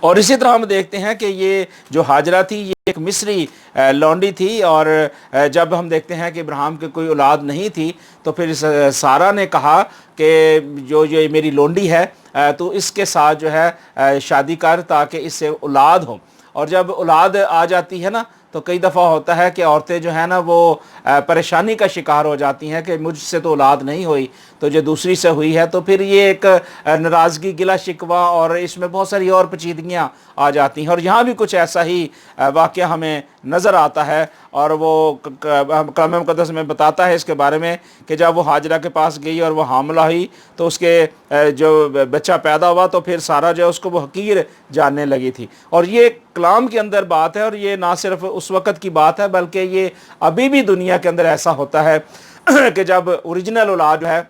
اور اسی طرح ہم دیکھتے ہیں کہ یہ جو ہاجرہ تھی یہ ایک مصری لونڈی تھی، اور جب ہم دیکھتے ہیں کہ ابراہیم کی کوئی اولاد نہیں تھی تو پھر سارہ نے کہا کہ جو یہ میری لونڈی ہے تو اس کے ساتھ جو ہے شادی کر تاکہ اس سے اولاد ہو۔ اور جب اولاد آ جاتی ہے نا تو کئی دفعہ ہوتا ہے کہ عورتیں جو ہیں نا وہ پریشانی کا شکار ہو جاتی ہیں کہ مجھ سے تو اولاد نہیں ہوئی تو جو دوسری سے ہوئی ہے، تو پھر یہ ایک ناراضگی، گلہ شکوہ، اور اس میں بہت ساری اور پیچیدگیاں آ جاتی ہیں۔ اور یہاں بھی کچھ ایسا ہی واقعہ ہمیں نظر آتا ہے، اور وہ کلام مقدس میں بتاتا ہے اس کے بارے میں کہ جب وہ ہاجرہ کے پاس گئی اور وہ حاملہ ہوئی تو اس کے جو بچہ پیدا ہوا تو پھر سارہ جو ہے اس کو وہ حقیر جاننے لگی تھی۔ اور یہ کلام کے اندر بات ہے، اور یہ نہ صرف اس وقت کی بات ہے بلکہ یہ ابھی بھی دنیا کے اندر ایسا ہوتا ہے کہ جب اوریجنل اولاد جو ہے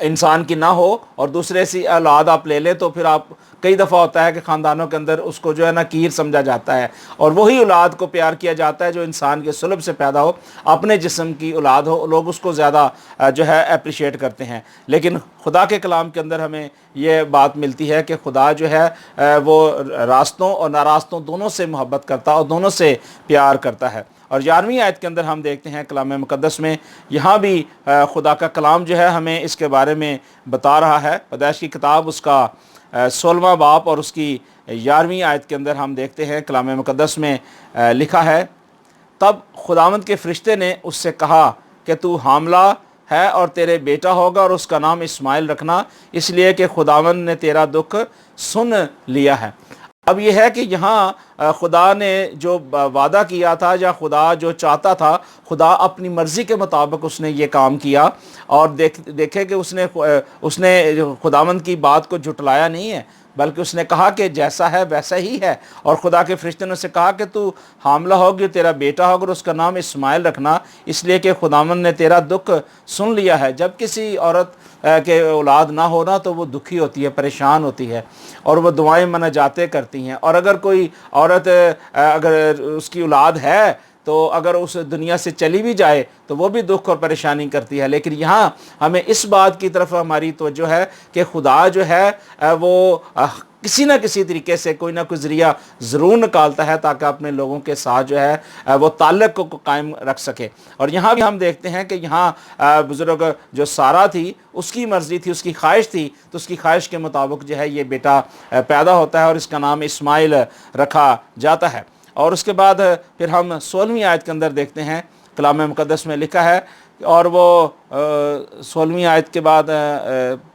انسان کی نہ ہو اور دوسرے سی اولاد آپ لے لیں تو پھر آپ کئی دفعہ ہوتا ہے کہ خاندانوں کے اندر اس کو جو ہے نا کیر سمجھا جاتا ہے، اور وہی اولاد کو پیار کیا جاتا ہے جو انسان کے صلب سے پیدا ہو، اپنے جسم کی اولاد ہو، لوگ اس کو زیادہ جو ہے اپریشیٹ کرتے ہیں۔ لیکن خدا کے کلام کے اندر ہمیں یہ بات ملتی ہے کہ خدا جو ہے وہ راستوں اور ناراستوں دونوں سے محبت کرتا ہے اور دونوں سے پیار کرتا ہے۔ اور 11ویں آیت کے اندر ہم دیکھتے ہیں کلام مقدس میں، یہاں بھی خدا کا کلام جو ہے ہمیں اس کے بارے میں بتا رہا ہے۔ پیدائش کی کتاب اس کا 16واں باب اور اس کی 11ویں آیت کے اندر ہم دیکھتے ہیں کلام مقدس میں لکھا ہے، تب خداوند کے فرشتے نے اس سے کہا کہ تو حاملہ ہے اور تیرے بیٹا ہوگا اور اس کا نام اسماعیل رکھنا، اس لیے کہ خداوند نے تیرا دکھ سن لیا ہے۔ اب یہ ہے کہ یہاں خدا نے جو وعدہ کیا تھا یا خدا جو چاہتا تھا، خدا اپنی مرضی کے مطابق اس نے یہ کام کیا، اور دیکھے کہ اس نے خداوند کی بات کو جھٹلایا نہیں ہے بلکہ اس نے کہا کہ جیسا ہے ویسا ہی ہے۔ اور خدا کے فرشتے نے اسے کہا کہ تو حاملہ ہوگی، تیرا بیٹا ہوگا اور اس کا نام اسماعیل رکھنا، اس لیے کہ خداوند نے تیرا دکھ سن لیا ہے۔ جب کسی عورت کہ اولاد نہ ہونا تو وہ دکھی ہوتی ہے، پریشان ہوتی ہے، اور وہ دعائیں مناجاتیں کرتی ہیں۔ اور اگر کوئی عورت اگر اس کی اولاد ہے تو اگر اس دنیا سے چلی بھی جائے تو وہ بھی دکھ اور پریشانی کرتی ہے۔ لیکن یہاں ہمیں اس بات کی طرف ہماری توجہ ہے کہ خدا جو ہے وہ کسی نہ کسی طریقے سے کوئی نہ کوئی ذریعہ ضرور نکالتا ہے تاکہ اپنے لوگوں کے ساتھ جو ہے وہ تعلق کو قائم رکھ سکے۔ اور یہاں بھی ہم دیکھتے ہیں کہ یہاں بزرگ جو سارہ تھی اس کی مرضی تھی، اس کی خواہش تھی، تو اس کی خواہش کے مطابق جو ہے یہ بیٹا پیدا ہوتا ہے اور اس کا نام اسماعیل رکھا جاتا ہے۔ اور اس کے بعد پھر ہم 16ویں آیت کے اندر دیکھتے ہیں کلام مقدس میں لکھا ہے، اور وہ 16ویں آیت کے بعد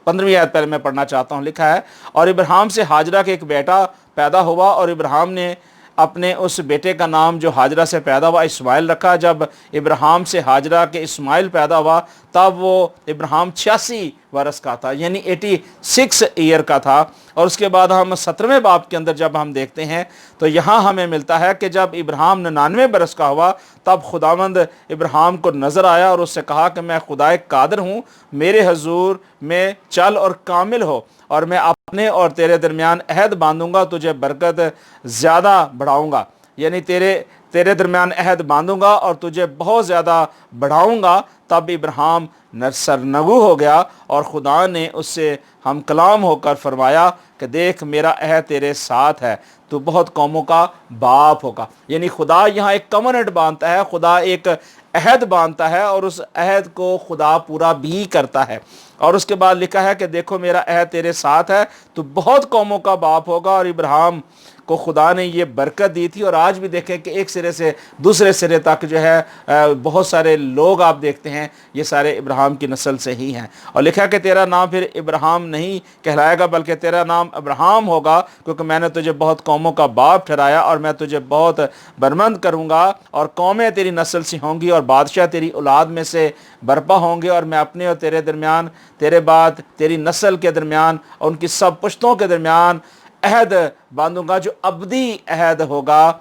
15ویں آیت پہلے میں پڑھنا چاہتا ہوں، لکھا ہے، اور ابراہیم سے ہاجرہ کے ایک بیٹا پیدا ہوا اور ابراہیم نے اپنے اس بیٹے کا نام جو ہاجرہ سے پیدا ہوا اسماعیل رکھا۔ جب ابراہیم سے ہاجرہ کے اسماعیل پیدا ہوا تب وہ ابراہیم 86 برس کا تھا، یعنی 86 ایئر کا تھا۔ اور اس کے بعد ہم 17ویں باب کے اندر جب ہم دیکھتے ہیں تو یہاں ہمیں ملتا ہے کہ جب ابراہیم 99 برس کا ہوا تب خداوند ابراہیم کو نظر آیا اور اس سے کہا کہ میں خدا قادر ہوں، میرے حضور میں چل اور کامل ہو، اور میں اپنے اور تیرے درمیان عہد باندھوں گا، تجھے برکت زیادہ بڑھاؤں گا، یعنی تیرے درمیان عہد باندھوں گا اور تجھے بہت زیادہ بڑھاؤں گا۔ تب ابراہیم سرنگو ہو گیا اور خدا نے اس سے ہم کلام ہو کر فرمایا کہ دیکھ میرا عہد تیرے ساتھ ہے، تو بہت قوموں کا باپ ہوگا۔ یعنی خدا یہاں ایک کمنٹ باندھتا ہے، خدا ایک عہد باندھتا ہے اور اس عہد کو خدا پورا بھی کرتا ہے۔ اور اس کے بعد لکھا ہے کہ دیکھو میرا عہد تیرے ساتھ ہے، تو بہت قوموں کا باپ ہوگا۔ اور ابراہیم کو خدا نے یہ برکت دی تھی، اور آج بھی دیکھیں کہ ایک سرے سے دوسرے سرے تک جو ہے بہت سارے لوگ آپ دیکھتے ہیں یہ سارے ابراہیم کی نسل سے ہی ہیں۔ اور لکھا کہ تیرا نام پھر ابراہیم نہیں کہلائے گا بلکہ تیرا نام ابراہیم ہوگا، کیونکہ میں نے تجھے بہت قوموں کا باپ ٹھہرایا، اور میں تجھے بہت برمند کروں گا، اور قومیں تیری نسل سے ہوں گی اور بادشاہ تیری اولاد میں سے برپا ہوں گے، اور میں اپنے اور تیرے درمیان، تیرے بعد تیری نسل کے درمیان اور ان کی سب پشتوں کے درمیان عہد باندھوں گا، جو ابدی عہد ہوگا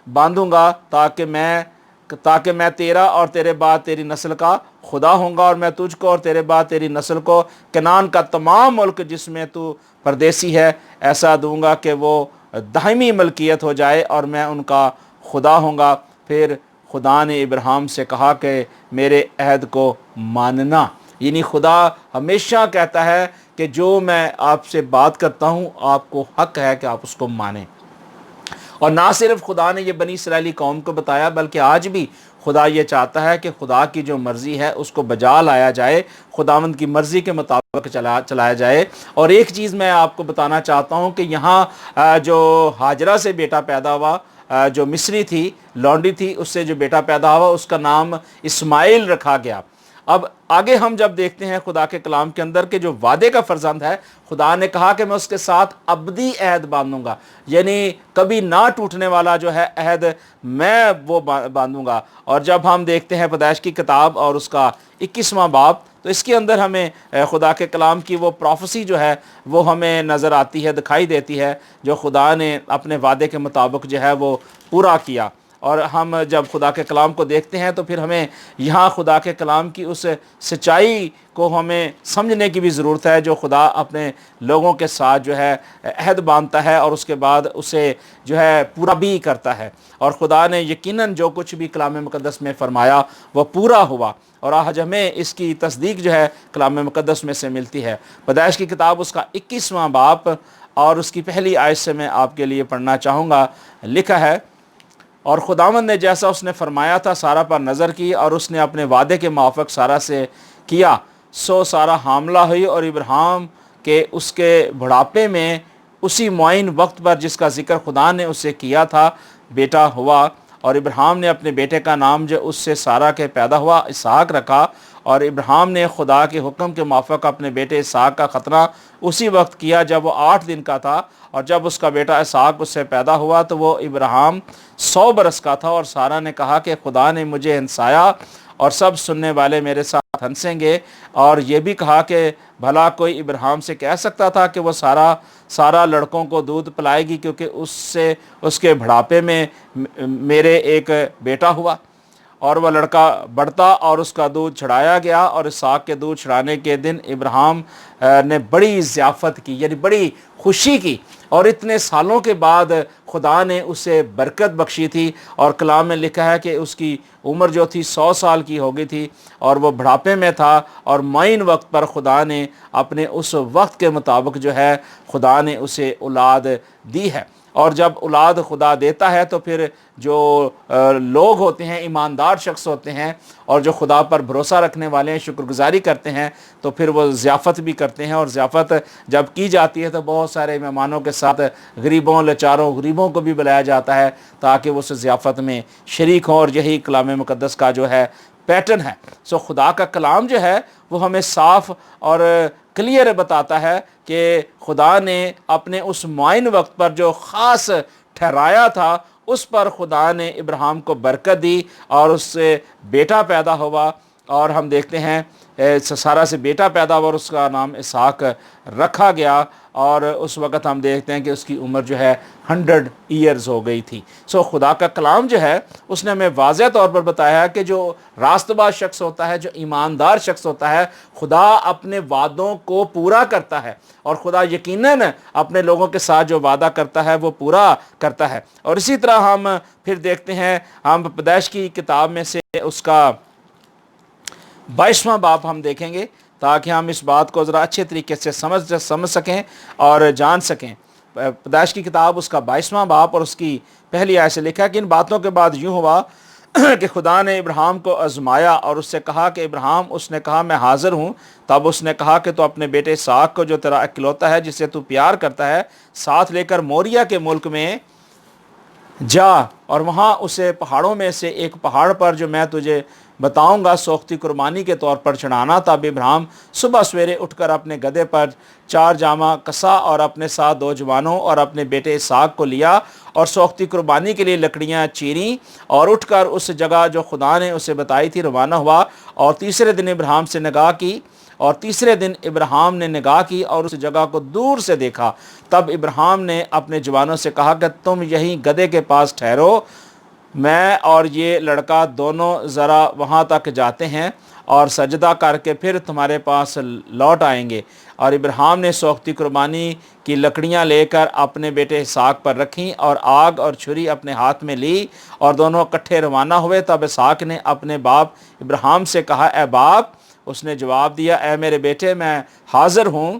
باندھوں گا، تاکہ میں تیرا اور تیرے بعد تیری نسل کا خدا ہوں گا، اور میں تجھ کو اور تیرے بعد تیری نسل کو کنعان کا تمام ملک جس میں تو پردیسی ہے ایسا دوں گا کہ وہ دائمی ملکیت ہو جائے، اور میں ان کا خدا ہوں گا۔ پھر خدا نے ابراہیم سے کہا کہ میرے عہد کو ماننا، یعنی خدا ہمیشہ کہتا ہے کہ جو میں آپ سے بات کرتا ہوں آپ کو حق ہے کہ آپ اس کو مانیں۔ اور نہ صرف خدا نے یہ بنی اسرائیلی قوم کو بتایا بلکہ آج بھی خدا یہ چاہتا ہے کہ خدا کی جو مرضی ہے اس کو بجا لایا جائے، خداوند کی مرضی کے مطابق چلایا جائے۔ اور ایک چیز میں آپ کو بتانا چاہتا ہوں کہ یہاں جو ہاجرہ سے بیٹا پیدا ہوا، جو مصری تھی، لونڈی تھی، اس سے جو بیٹا پیدا ہوا اس کا نام اسماعیل رکھا گیا۔ اب آگے ہم جب دیکھتے ہیں خدا کے کلام کے اندر کہ جو وعدے کا فرزند ہے، خدا نے کہا کہ میں اس کے ساتھ ابدی عہد باندھوں گا، یعنی کبھی نہ ٹوٹنے والا جو ہے عہد میں وہ باندھوں گا۔ اور جب ہم دیکھتے ہیں پیدائش کی کتاب اور اس کا 21واں باب، تو اس کے اندر ہمیں خدا کے کلام کی وہ پروفیسی جو ہے وہ ہمیں نظر آتی ہے، دکھائی دیتی ہے، جو خدا نے اپنے وعدے کے مطابق جو ہے وہ پورا کیا۔ اور ہم جب خدا کے کلام کو دیکھتے ہیں تو پھر ہمیں یہاں خدا کے کلام کی اس سچائی کو ہمیں سمجھنے کی بھی ضرورت ہے جو خدا اپنے لوگوں کے ساتھ جو ہے عہد باندھتا ہے اور اس کے بعد اسے جو ہے پورا بھی کرتا ہے۔ اور خدا نے یقیناً جو کچھ بھی کلام مقدس میں فرمایا وہ پورا ہوا، اور آج ہمیں اس کی تصدیق جو ہے کلام مقدس میں سے ملتی ہے۔ پیدائش کی کتاب اس کا 21واں باب اور اس کی پہلی آیت سے میں آپ کے لیے پڑھنا چاہوں گا۔ لکھا ہے، اور خداوند نے جیسا اس نے فرمایا تھا سارہ پر نظر کی، اور اس نے اپنے وعدے کے موافق سارہ سے کیا، سو سارہ حاملہ ہوئی، اور ابراہیم کے اس کے بڑھاپے میں اسی معین وقت پر جس کا ذکر خدا نے اس سے کیا تھا بیٹا ہوا۔ اور ابراہیم نے اپنے بیٹے کا نام جو اس سے سارہ کے پیدا ہوا اسحاق رکھا، اور ابراہیم نے خدا کے حکم کے موافق اپنے بیٹے اسحاق کا ختنہ اسی وقت کیا جب وہ 8 دن کا تھا، اور جب اس کا بیٹا اسحاق اس سے پیدا ہوا تو وہ ابراہیم 100 برس کا تھا۔ اور سارہ نے کہا کہ خدا نے مجھے ہنسایا اور سب سننے والے میرے ساتھ ہنسیں گے۔ اور یہ بھی کہا کہ بھلا کوئی ابراہیم سے کہہ سکتا تھا کہ وہ سارا لڑکوں کو دودھ پلائے گی، کیونکہ اس سے اس کے بڑھاپے میں میرے ایک بیٹا ہوا۔ اور وہ لڑکا بڑھتا اور اس کا دودھ چڑھایا گیا، اور اسحاق کے دودھ چڑھانے کے دن ابراہیم نے بڑی ضیافت کی، یعنی بڑی خوشی کی، اور اتنے سالوں کے بعد خدا نے اسے برکت بخشی تھی۔ اور کلام میں لکھا ہے کہ اس کی عمر جو تھی 100 سال کی ہو گئی تھی، اور وہ بڑھاپے میں تھا، اور معین وقت پر خدا نے اپنے اس وقت کے مطابق جو ہے خدا نے اسے اولاد دی ہے۔ اور جب اولاد خدا دیتا ہے تو پھر جو لوگ ہوتے ہیں، ایماندار شخص ہوتے ہیں، اور جو خدا پر بھروسہ رکھنے والے ہیں، شکر گزاری کرتے ہیں، تو پھر وہ ضیافت بھی کرتے ہیں۔ اور ضیافت جب کی جاتی ہے تو بہت سارے مہمانوں کے ساتھ غریبوں، لاچاروں، غریبوں کو بھی بلایا جاتا ہے تاکہ وہ اس ضیافت میں شریک ہوں، اور یہی کلام مقدس کا جو ہے پیٹرن ہے۔ سو خدا کا کلام جو ہے وہ ہمیں صاف اور کلیئر بتاتا ہے کہ خدا نے اپنے اس معین وقت پر جو خاص ٹھہرایا تھا اس پر خدا نے ابراہیم کو برکت دی، اور اس سے بیٹا پیدا ہوا۔ اور ہم دیکھتے ہیں سارہ سے بیٹا پیدا ہوا اور اس کا نام اسحاق رکھا گیا، اور اس وقت ہم دیکھتے ہیں کہ اس کی عمر جو ہے 100 ایئرز ہو گئی تھی۔ سو خدا کا کلام جو ہے اس نے ہمیں واضح طور پر بتایا کہ جو راست باز شخص ہوتا ہے، جو ایماندار شخص ہوتا ہے، خدا اپنے وعدوں کو پورا کرتا ہے، اور خدا یقیناً اپنے لوگوں کے ساتھ جو وعدہ کرتا ہے وہ پورا کرتا ہے۔ اور اسی طرح ہم پھر دیکھتے ہیں، ہم پیدائش کی کتاب میں سے اس کا 22واں باب ہم دیکھیں گے تاکہ ہم اس بات کو ذرا اچھے طریقے سے سمجھ سکیں اور جان سکیں۔ پیدائش کی کتاب اس کا 22واں باب اور اس کی پہلی آیت سے لکھا ہے کہ ان باتوں کے بعد یوں ہوا کہ خدا نے ابراہیم کو آزمایا اور اس سے کہا کہ ابراہیم، اس نے کہا میں حاضر ہوں۔ تب اس نے کہا کہ تو اپنے بیٹے اسحاق کو جو تیرا اکلوتا ہے، جسے تو پیار کرتا ہے، ساتھ لے کر موریا کے ملک میں جا، اور وہاں اسے پہاڑوں میں سے ایک پہاڑ پر جو میں تجھے بتاؤں گا سوختی قربانی کے طور پر چڑھانا۔ تب ابراہیم صبح سویرے اٹھ کر اپنے گدھے پر 4 جامہ کسا اور اپنے ساتھ 2 جوانوں اور اپنے بیٹے اسحاق کو لیا، اور سوختی قربانی کے لیے لکڑیاں چیریں، اور اٹھ کر اس جگہ جو خدا نے اسے بتائی تھی روانہ ہوا۔ اور تیسرے دن ابراہیم نے نگاہ کی اور اس جگہ کو دور سے دیکھا۔ تب ابراہیم نے اپنے جوانوں سے کہا کہ تم یہیں گدھے کے پاس ٹھہرو، میں اور یہ لڑکا دونوں ذرا وہاں تک جاتے ہیں اور سجدہ کر کے پھر تمہارے پاس لوٹ آئیں گے۔ اور ابراہیم نے سوختی قربانی کی لکڑیاں لے کر اپنے بیٹے اسحاق پر رکھیں، اور آگ اور چھری اپنے ہاتھ میں لی، اور دونوں اکٹھے روانہ ہوئے۔ تب اسحاق نے اپنے باپ ابراہیم سے کہا، اے باپ۔ اس نے جواب دیا، اے میرے بیٹے، میں حاضر ہوں۔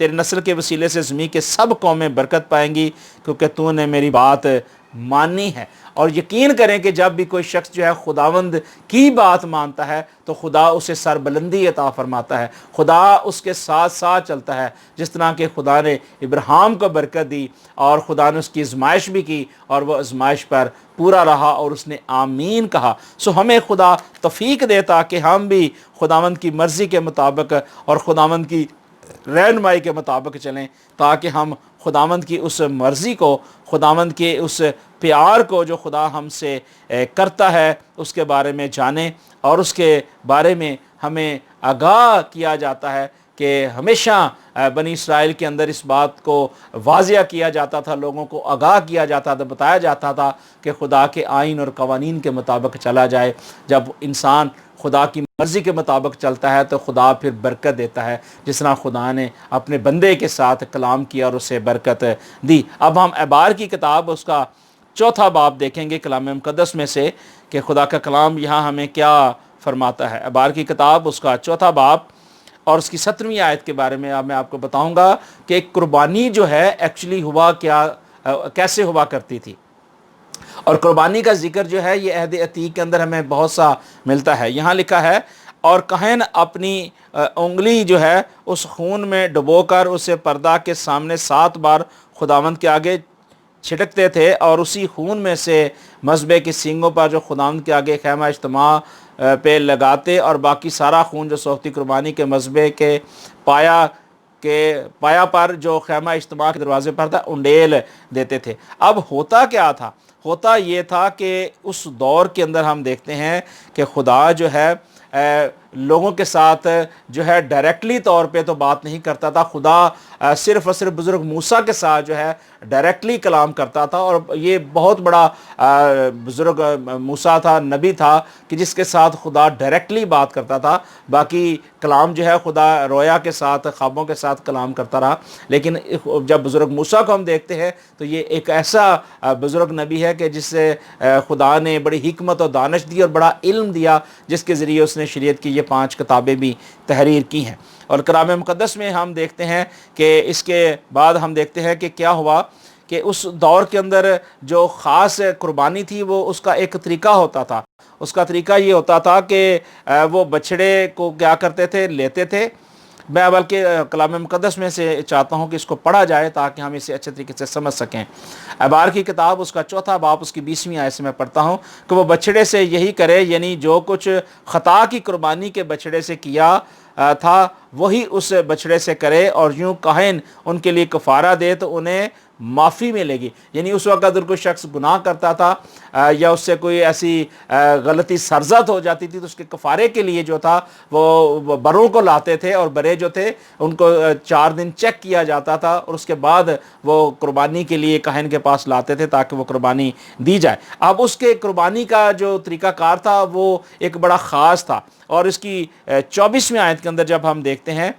تیرے نسل کے وسیلے سے زمین کے سب قومیں برکت پائیں گی کیونکہ تو نے میری بات مانی ہے۔ اور یقین کریں کہ جب بھی کوئی شخص جو ہے خداوند کی بات مانتا ہے تو خدا اسے سربلندی عطا فرماتا ہے، خدا اس کے ساتھ ساتھ چلتا ہے، جس طرح کہ خدا نے ابراہیم کو برکت دی اور خدا نے اس کی آزمائش بھی کی اور وہ آزمائش پر پورا رہا اور اس نے آمین کہا۔ سو ہمیں خدا توفیق دیتا کہ ہم بھی خداوند کی مرضی کے مطابق اور خداوند کی رہنمائی کے مطابق چلیں، تاکہ ہم خداوند کی اس مرضی کو، خداوند کے اس پیار کو جو خدا ہم سے کرتا ہے اس کے بارے میں جانیں، اور اس کے بارے میں ہمیں آگاہ کیا جاتا ہے کہ ہمیشہ بنی اسرائیل کے اندر اس بات کو واضح کیا جاتا تھا، لوگوں کو آگاہ کیا جاتا تھا، بتایا جاتا تھا کہ خدا کے آئین اور قوانین کے مطابق چلا جائے۔ جب انسان خدا کی مرضی کے مطابق چلتا ہے تو خدا پھر برکت دیتا ہے، جس طرح خدا نے اپنے بندے کے ساتھ کلام کیا اور اسے برکت دی۔ اب ہم اعبار کی کتاب اس کا 4 باب دیکھیں گے کلام مقدس میں سے کہ خدا کا کلام یہاں ہمیں کیا فرماتا ہے۔ اعبار کی کتاب اس کا 4 باب اور اس کی 17ویں آیت کے بارے میں اب میں آپ کو بتاؤں گا کہ ایک قربانی جو ہے ایکچولی ہوا کیا، کیسے ہوا کرتی تھی۔ اور قربانی کا ذکر جو ہے یہ عہد عتیق کے اندر ہمیں بہت سا ملتا ہے۔ یہاں لکھا ہے، اور کہن اپنی انگلی جو ہے اس خون میں ڈبو کر اسے پردہ کے سامنے 7 بار خداوند کے آگے چھٹکتے تھے، اور اسی خون میں سے مذبح کی سینگوں پر جو خداوند کے آگے خیمہ اجتماع پہ لگاتے، اور باقی سارا خون جو سوختی قربانی کے مذبح کے پایا پر جو خیمہ اجتماع کے دروازے پر تھا انڈیل دیتے تھے۔ اب ہوتا کیا تھا؟ ہوتا یہ تھا کہ اس دور کے اندر ہم دیکھتے ہیں کہ خدا جو ہے لوگوں کے ساتھ جو ہے ڈائریکٹلی طور پہ تو بات نہیں کرتا تھا، خدا صرف اور صرف بزرگ موسیٰ کے ساتھ جو ہے ڈائریکٹلی کلام کرتا تھا، اور یہ بہت بڑا بزرگ موسیٰ تھا، نبی تھا کہ جس کے ساتھ خدا ڈائریکٹلی بات کرتا تھا۔ باقی کلام جو ہے خدا رویا کے ساتھ، خوابوں کے ساتھ کلام کرتا رہا، لیکن جب بزرگ موسیٰ کو ہم دیکھتے ہیں تو یہ ایک ایسا بزرگ نبی ہے کہ جس سے خدا نے بڑی حکمت اور دانش دی اور بڑا علم دیا، جس کے ذریعے اس نے شریعت کی یہ 5 کتابیں بھی تحریر کی ہیں۔ اور کلام مقدس میں ہم دیکھتے ہیں کہ اس کے بعد ہم دیکھتے ہیں کہ کیا ہوا کہ اس دور کے اندر جو خاص قربانی تھی وہ اس کا ایک طریقہ ہوتا تھا۔ اس کا طریقہ یہ ہوتا تھا کہ وہ بچڑے کو کیا کرتے تھے، لیتے تھے۔ میں بلکہ کلام مقدس میں سے چاہتا ہوں کہ اس کو پڑھا جائے تاکہ ہم اسے اچھے طریقے سے سمجھ سکیں۔ اعبار کی کتاب اس کا 4 باب اس کی 20ویں آیت سے میں پڑھتا ہوں کہ وہ بچڑے سے یہی کرے، یعنی جو کچھ خطا کی قربانی کے بچڑے سے کیا تھا وہی اس بچڑے سے کرے، اور یوں کاہن ان کے لیے کفارہ دے تو انہیں معافی ملے گی۔ یعنی اس وقت اگر کوئی شخص گناہ کرتا تھا یا اس سے کوئی ایسی غلطی سرزد ہو جاتی تھی تو اس کے کفارے کے لیے جو تھا وہ بروں کو لاتے تھے، اور برے جو تھے ان کو 4 دن چیک کیا جاتا تھا، اور اس کے بعد وہ قربانی کے لیے کاہن کے پاس لاتے تھے تاکہ وہ قربانی دی جائے۔ اب اس کے قربانی کا جو طریقہ کار تھا وہ ایک بڑا خاص تھا، اور اس کی 24ویں آیت کے اندر جب ہم دیکھتے ہیں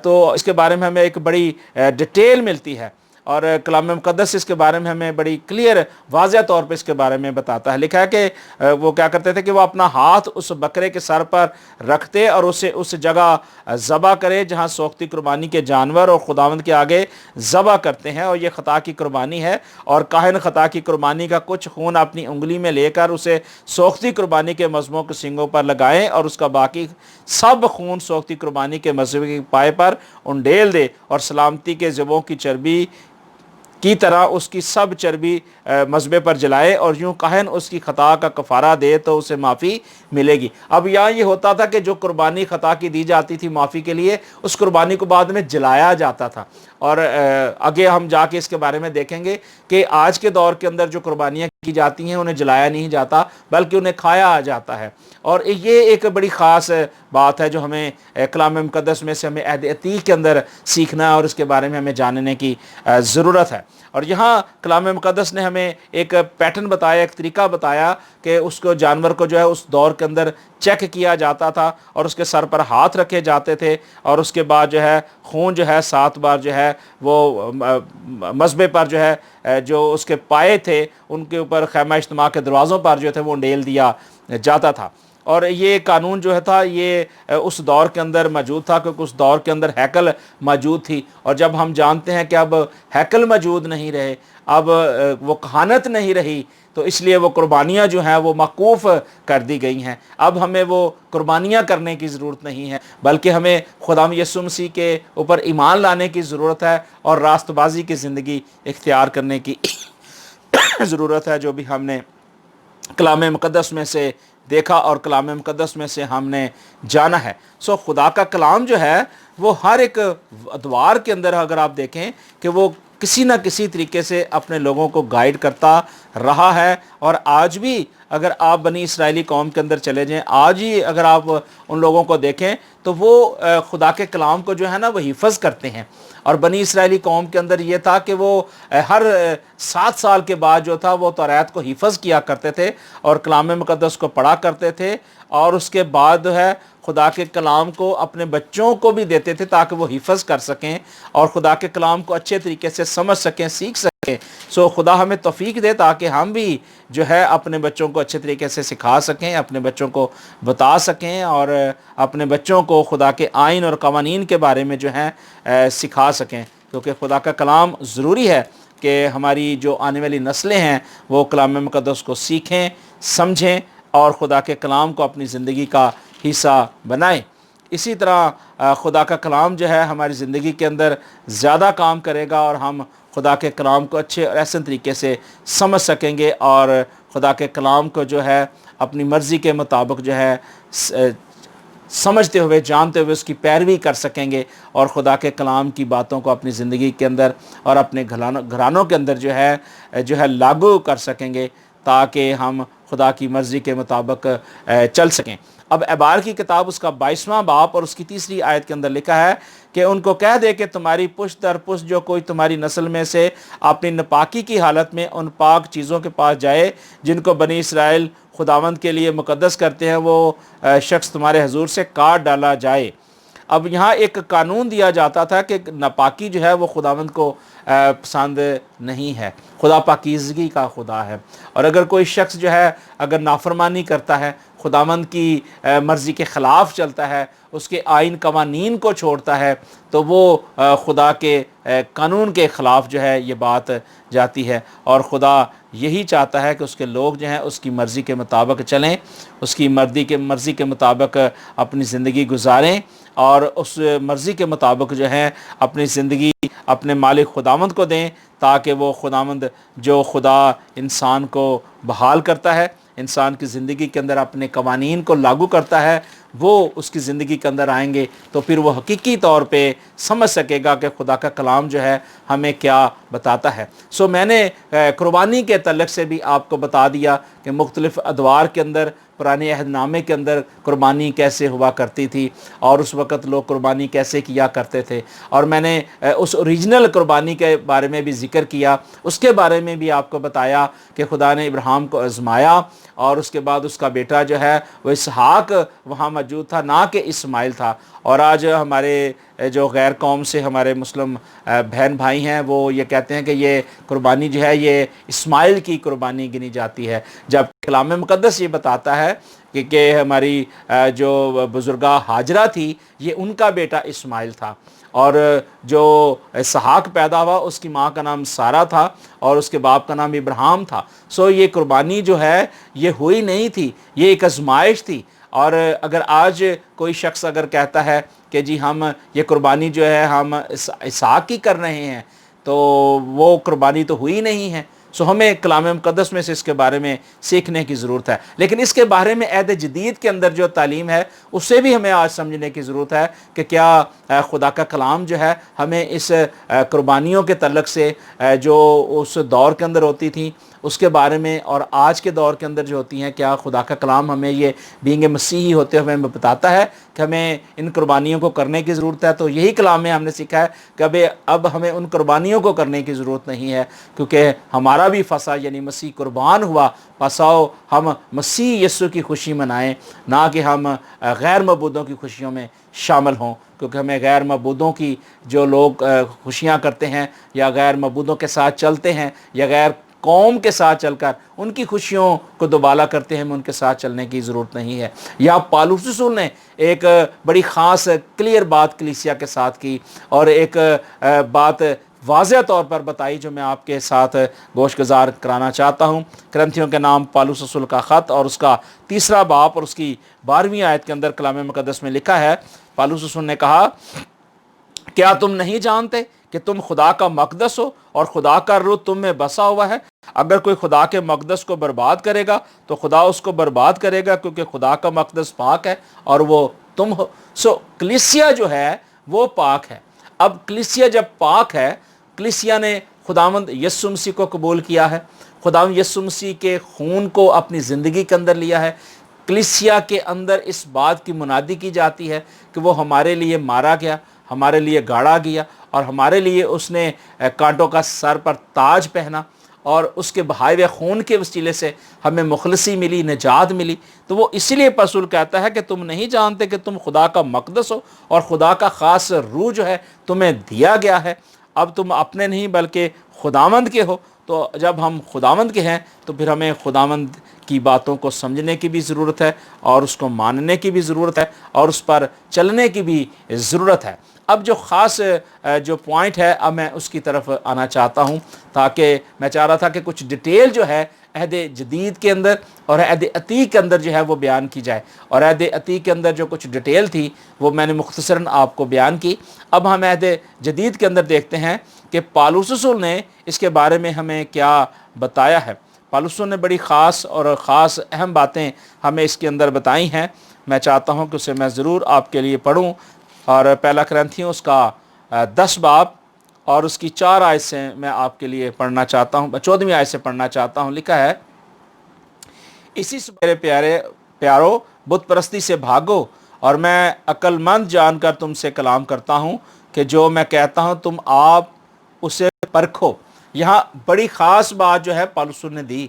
تو اس کے بارے میں ہمیں ایک بڑی ڈیٹیل ملتی ہے، اور کلام مقدس اس کے بارے میں ہمیں بڑی کلیئر واضح طور پہ اس کے بارے میں بتاتا ہے۔ لکھا ہے کہ وہ کیا کرتے تھے کہ وہ اپنا ہاتھ اس بکرے کے سر پر رکھتے اور اسے اس جگہ ذبح کرے جہاں سوختی قربانی کے جانور اور خداوند کے آگے ذبح کرتے ہیں، اور یہ خطا کی قربانی ہے۔ اور کاہن خطا کی قربانی کا کچھ خون اپنی انگلی میں لے کر اسے سوختی قربانی کے مذبحوں کے سینگوں پر لگائیں، اور اس کا باقی سب خون سوختی قربانی کے مذبح کے پائے پر انڈیل دے، اور سلامتی کے ذبحوں کی چربی کی طرح اس کی سب چربی مذبح پر جلائے، اور یوں کاہن اس کی خطا کا کفارہ دے تو اسے معافی ملے گی۔ اب یہاں یہ ہوتا تھا کہ جو قربانی خطا کی دی جاتی تھی معافی کے لیے، اس قربانی کو بعد میں جلایا جاتا تھا، اور آگے ہم جا کے اس کے بارے میں دیکھیں گے کہ آج کے دور کے اندر جو قربانیاں کی جاتی ہیں انہیں جلایا نہیں جاتا بلکہ انہیں کھایا جاتا ہے۔ اور یہ ایک بڑی خاص بات ہے جو ہمیں کلام مقدس میں سے ہمیں عہد عتیق کے اندر سیکھنا ہے، اور اس کے بارے میں ہمیں جاننے کی ضرورت ہے۔ اور یہاں کلام مقدس نے ہمیں ایک پیٹرن بتایا، ایک طریقہ بتایا کہ اس کو جانور کو جو ہے اس دور کے اندر چیک کیا جاتا تھا، اور اس کے سر پر ہاتھ رکھے جاتے تھے، اور اس کے بعد جو ہے خون جو ہے 7 بار جو ہے وہ مذبح پر جو ہے جو اس کے پائے تھے ان کے اوپر خیمہ اجتماع کے دروازوں پر جو تھے وہ انڈیل دیا جاتا تھا۔ اور یہ قانون جو ہے تھا یہ اس دور کے اندر موجود تھا، کیونکہ اس دور کے اندر ہیکل موجود تھی، اور جب ہم جانتے ہیں کہ اب ہیکل موجود نہیں رہے، اب وہ کہانت نہیں رہی، تو اس لیے وہ قربانیاں جو ہیں وہ موقوف کر دی گئی ہیں۔ اب ہمیں وہ قربانیاں کرنے کی ضرورت نہیں ہے، بلکہ ہمیں خدا یسوع مسیح کے اوپر ایمان لانے کی ضرورت ہے اور راست بازی کی زندگی اختیار کرنے کی ضرورت ہے، جو بھی ہم نے کلام مقدس میں سے دیکھا اور کلام مقدس میں سے ہم نے جانا ہے۔ خدا کا کلام جو ہے وہ ہر ایک ادوار کے اندر اگر آپ دیکھیں کہ وہ کسی نہ کسی طریقے سے اپنے لوگوں کو گائیڈ کرتا رہا ہے، اور آج بھی اگر آپ بنی اسرائیلی قوم کے اندر چلے جائیں، آج ہی اگر آپ ان لوگوں کو دیکھیں تو وہ خدا کے کلام کو جو ہے نا وہ حفظ کرتے ہیں۔ اور بنی اسرائیلی قوم کے اندر یہ تھا کہ وہ ہر 7 سال کے بعد جو تھا وہ توریت کو حفظ کیا کرتے تھے اور کلام مقدس کو پڑھا کرتے تھے، اور اس کے بعد ہے خدا کے کلام کو اپنے بچوں کو بھی دیتے تھے تاکہ وہ حفظ کر سکیں اور خدا کے کلام کو اچھے طریقے سے سمجھ سکیں، سیکھ سکیں۔ خدا ہمیں توفیق دے تاکہ ہم بھی جو ہے اپنے بچوں کو اچھے طریقے سے سکھا سکیں، اپنے بچوں کو بتا سکیں، اور اپنے بچوں کو خدا کے آئین اور قوانین کے بارے میں جو ہے سکھا سکیں، کیونکہ خدا کا کلام ضروری ہے کہ ہماری جو آنے والی نسلیں ہیں وہ کلام مقدس کو سیکھیں، سمجھیں اور خدا کے کلام کو اپنی زندگی کا حصہ بنائیں۔ اسی طرح خدا کا کلام جو ہے ہماری زندگی کے اندر زیادہ کام کرے گا، اور ہم خدا کے کلام کو اچھے اور احسن طریقے سے سمجھ سکیں گے، اور خدا کے کلام کو جو ہے اپنی مرضی کے مطابق جو ہے سمجھتے ہوئے، جانتے ہوئے اس کی پیروی کر سکیں گے، اور خدا کے کلام کی باتوں کو اپنی زندگی کے اندر اور اپنے گھرانوں کے اندر جو ہے لاگو کر سکیں گے، تاکہ ہم خدا کی مرضی کے مطابق چل سکیں۔ اب اعبار کی کتاب اس کا 22واں باب اور اس کی 3 آیت کے اندر لکھا ہے کہ ان کو کہہ دے کہ تمہاری پشت در پشت جو کوئی تمہاری نسل میں سے اپنی ناپاکی کی حالت میں ان پاک چیزوں کے پاس جائے جن کو بنی اسرائیل خداوند کے لیے مقدس کرتے ہیں، وہ شخص تمہارے حضور سے کاٹ ڈالا جائے۔ اب یہاں ایک قانون دیا جاتا تھا کہ ناپاکی جو ہے وہ خداوند کو پسند نہیں ہے، خدا پاکیزگی کا خدا ہے، اور اگر کوئی شخص جو ہے اگر نافرمانی کرتا ہے، خداوند کی مرضی کے خلاف چلتا ہے، اس کے آئین قوانین کو چھوڑتا ہے، تو وہ خدا کے قانون کے خلاف جو ہے یہ بات جاتی ہے، اور خدا یہی چاہتا ہے کہ اس کے لوگ جو ہیں اس کی مرضی کے مطابق چلیں، اس کی مرضی کے مطابق اپنی زندگی گزاریں، اور اس مرضی کے مطابق جو ہے اپنی زندگی اپنے مالک خداوند کو دیں، تاکہ وہ خداوند جو خدا انسان کو بحال کرتا ہے، انسان کی زندگی کے اندر اپنے قوانین کو لاگو کرتا ہے، وہ اس کی زندگی کے اندر آئیں گے تو پھر وہ حقیقی طور پہ سمجھ سکے گا کہ خدا کا کلام جو ہے ہمیں کیا بتاتا ہے۔ میں نے قربانی کے تعلق سے بھی آپ کو بتا دیا کہ مختلف ادوار کے اندر، پرانے عہد نامے کے اندر قربانی کیسے ہوا کرتی تھی، اور اس وقت لوگ قربانی کیسے کیا کرتے تھے، اور میں نے اس اوریجنل قربانی کے بارے میں بھی ذکر کیا، اس کے بارے میں بھی آپ کو بتایا کہ خدا نے ابراہیم کو آزمایا، اور اس کے بعد اس کا بیٹا جو ہے وہ اسحاق وہاں موجود تھا، نہ کہ اسماعیل تھا۔ اور آج ہمارے جو غیر قوم سے ہمارے مسلم بہن بھائی ہیں وہ یہ کہتے ہیں کہ یہ قربانی جو ہے یہ اسماعیل کی قربانی گنی جاتی ہے، جب کلام مقدس یہ بتاتا ہے کہ ہماری جو بزرگہ ہاجرہ تھی یہ ان کا بیٹا اسماعیل تھا، اور جو اسحاق پیدا ہوا اس کی ماں کا نام سارہ تھا اور اس کے باپ کا نام ابراہیم تھا۔ یہ قربانی جو ہے یہ ہوئی نہیں تھی، یہ ایک آزمائش تھی۔ اور اگر آج کوئی شخص اگر کہتا ہے کہ جی ہم یہ قربانی جو ہے ہم اسحاق کی کر رہے ہیں، تو وہ قربانی تو ہوئی نہیں ہے۔ ہمیں کلام مقدس میں سے اس کے بارے میں سیکھنے کی ضرورت ہے، لیکن اس کے بارے میں عہد جدید کے اندر جو تعلیم ہے اسے بھی ہمیں آج سمجھنے کی ضرورت ہے کہ کیا خدا کا کلام جو ہے ہمیں اس قربانیوں کے تعلق سے جو اس دور کے اندر ہوتی تھیں اس کے بارے میں، اور آج کے دور کے اندر جو ہوتی ہیں، کیا خدا کا کلام ہمیں یہ بینگ مسیحی ہوتے ہوئے ہمیں بتاتا ہے کہ ہمیں ان قربانیوں کو کرنے کی ضرورت ہے؟ تو یہی کلام میں ہم نے سیکھا ہے کہ اب ہمیں ان قربانیوں کو کرنے کی ضرورت نہیں ہے، کیونکہ ہمارا بھی فصح یعنی مسیح قربان ہوا، پس آؤ ہم مسیح یسوع کی خوشی منائیں، نہ کہ ہم غیر معبودوں کی خوشیوں میں شامل ہوں، کیونکہ ہمیں غیر معبودوں کی جو لوگ خوشیاں کرتے ہیں یا غیر معبودوں کے ساتھ چلتے ہیں یا غیر قوم کے ساتھ چل کر ان کی خوشیوں کو دوبالا کرتے ہیں، ہمیں ان کے ساتھ چلنے کی ضرورت نہیں ہے۔ یا پالوس رسول نے ایک بڑی خاص کلیئر بات کلیسیا کے ساتھ کی اور ایک بات واضح طور پر بتائی جو میں آپ کے ساتھ گوش گزار کرانا چاہتا ہوں۔ کرنتھیوں کے نام پالوس رسول کا خط اور اس کا 3 باب اور اس کی 12ویں آیت کے اندر کلام مقدس میں لکھا ہے، پالوس رسول نے کہا، کیا تم نہیں جانتے کہ تم خدا کا مقدس ہو اور خدا کا روح تم میں بسا ہوا ہے؟ اگر کوئی خدا کے مقدس کو برباد کرے گا تو خدا اس کو برباد کرے گا، کیونکہ خدا کا مقدس پاک ہے اور وہ تم ہو۔ کلیسیا جو ہے وہ پاک ہے۔ اب کلیسیا جب پاک ہے، کلیسیا نے خداوند یسوع مسیح کو قبول کیا ہے، خداوند یسوع مسیح کے خون کو اپنی زندگی کے اندر لیا ہے۔ کلیسیا کے اندر اس بات کی منادی کی جاتی ہے کہ وہ ہمارے لیے مارا گیا، ہمارے لیے گاڑا گیا اور ہمارے لیے اس نے کانٹوں کا سر پر تاج پہنا، اور اس کے بہائے ہوئے خون کے وسیلے سے ہمیں مخلصی ملی، نجات ملی۔ تو وہ اسی لیے رسول کہتا ہے کہ تم نہیں جانتے کہ تم خدا کا مقدس ہو اور خدا کا خاص روح جو ہے تمہیں دیا گیا ہے۔ اب تم اپنے نہیں بلکہ خداوند کے ہو۔ تو جب ہم خداوند کے ہیں تو پھر ہمیں خداوند کی باتوں کو سمجھنے کی بھی ضرورت ہے اور اس کو ماننے کی بھی ضرورت ہے اور اس پر چلنے کی بھی ضرورت ہے۔ اب جو خاص جو پوائنٹ ہے اب میں اس کی طرف آنا چاہتا ہوں، تاکہ میں چاہ رہا تھا کہ کچھ ڈیٹیل جو ہے عہد جدید کے اندر اور عہد عتیق کے اندر جو ہے وہ بیان کی جائے، اور عہد عتیق کے اندر جو کچھ ڈیٹیل تھی وہ میں نے مختصراً آپ کو بیان کی۔ اب ہم عہد جدید کے اندر دیکھتے ہیں کہ پالوس رسول نے اس کے بارے میں ہمیں کیا بتایا ہے۔ پالوس رسول نے بڑی خاص اور خاص اہم باتیں ہمیں اس کے اندر بتائی ہیں۔ میں چاہتا ہوں کہ اسے میں ضرور آپ کے لیے پڑھوں، اور پہلا کرنتھیوں اس کا 10 باب اور اس کی 4 آیت سے میں آپ کے لیے پڑھنا چاہتا ہوں، 14ویں آیت سے پڑھنا چاہتا ہوں۔ لکھا ہے، اسی سے میرے پیارو بت پرستی سے بھاگو، اور میں عقل مند جان کر تم سے کلام کرتا ہوں کہ جو میں کہتا ہوں تم آپ اسے پرکھو۔ یہاں بڑی خاص بات جو ہے پالوس رسول نے دی،